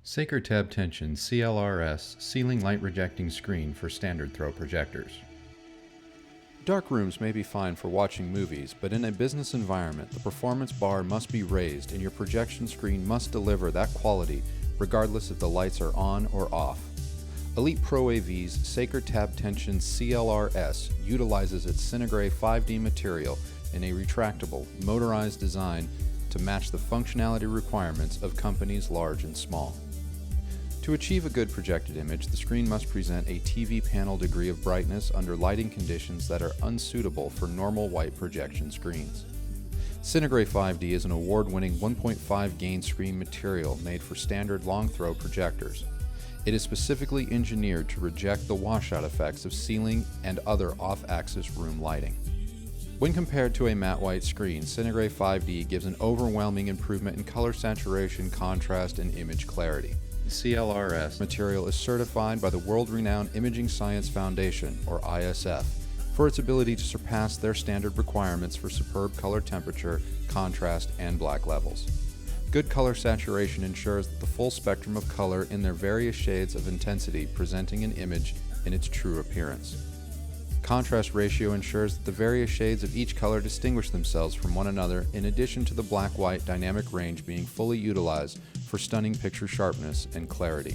Saker Tab-Tension CLR-S Ceiling Light Rejecting Screen for Standard Throw Projectors. Dark rooms may be fine for watching movies, but in a business environment, the performance bar must be raised and your projection screen must deliver that quality regardless if the lights are on or off. Elite ProAV's Saker Tab-Tension CLR-S utilizes its Synagray 5D material in a retractable, motorized design to match the functionality requirements of companies large and small. To achieve a good projected image, the screen must present a TV panel degree of brightness under lighting conditions that are unsuitable for normal white projection screens. Synagray 5D is an award-winning 1.5 gain screen material made for standard long-throw projectors. It is specifically engineered to reject the washout effects of ceiling and other off-axis room lighting. When compared to a matte white screen, Synagray 5D gives an overwhelming improvement in color saturation, contrast, and image clarity. The CLR-S material is certified by the world-renowned Imaging Science Foundation, or ISF, for its ability to surpass their standard requirements for superb color temperature, contrast, and black levels. Good color saturation ensures that the full spectrum of color in their various shades of intensity presenting an image in its true appearance. Contrast ratio ensures that the various shades of each color distinguish themselves from one another, in addition to the black-white dynamic range being fully utilized for stunning picture sharpness and clarity.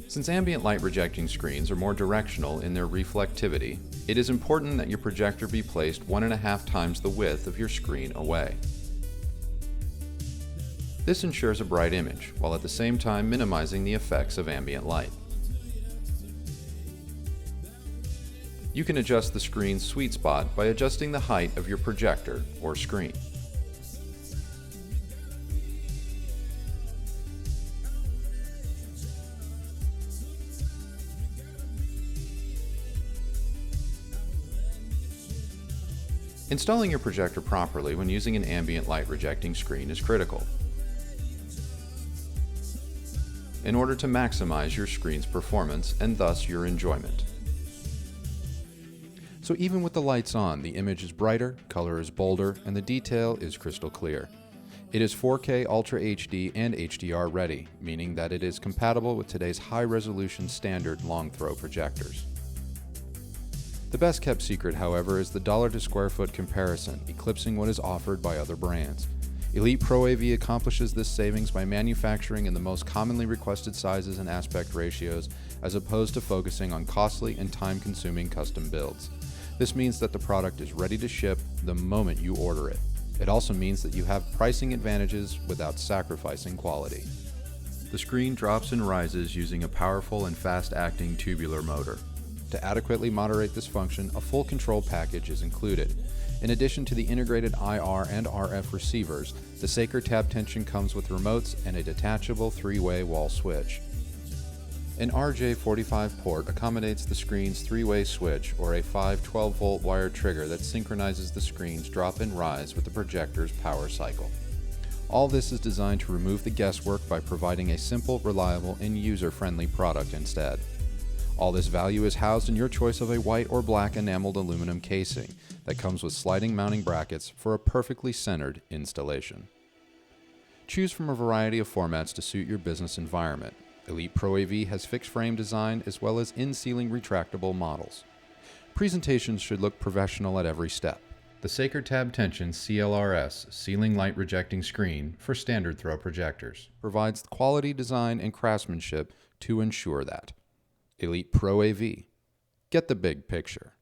Since ambient light rejecting screens are more directional in their reflectivity, it is important that your projector be placed 1.5 times the width of your screen away. This ensures a bright image, while at the same time minimizing the effects of ambient light. You can adjust the screen's sweet spot by adjusting the height of your projector or screen. Installing your projector properly when using an ambient light rejecting screen is critical in order to maximize your screen's performance and thus your enjoyment. So even with the lights on, the image is brighter, color is bolder, and the detail is crystal clear. It is 4K Ultra HD and HDR ready, meaning that it is compatible with today's high-resolution standard long-throw projectors. The best kept secret, however, is the dollar to square foot comparison, eclipsing what is offered by other brands. Elite ProAV accomplishes this savings by manufacturing in the most commonly requested sizes and aspect ratios, as opposed to focusing on costly and time-consuming custom builds. This means that the product is ready to ship the moment you order it. It also means that you have pricing advantages without sacrificing quality. The screen drops and rises using a powerful and fast-acting tubular motor. To adequately moderate this function, a full control package is included. In addition to the integrated IR and RF receivers, the Saker Tab-Tension comes with remotes and a detachable 3-way wall switch. An RJ45 port accommodates the screen's 3-way switch or a 5 12-volt wire trigger that synchronizes the screen's drop and rise with the projector's power cycle. All this is designed to remove the guesswork by providing a simple, reliable, and user-friendly product instead. All this value is housed in your choice of a white or black enameled aluminum casing that comes with sliding mounting brackets for a perfectly centered installation. Choose from a variety of formats to suit your business environment. Elite ProAV has fixed frame design as well as in-ceiling retractable models. Presentations should look professional at every step. The Saker Tab-Tension CLR-S Ceiling Light Rejecting Screen for Standard Throw Projectors provides quality design and craftsmanship to ensure that. Elite ProAV. Get the big picture.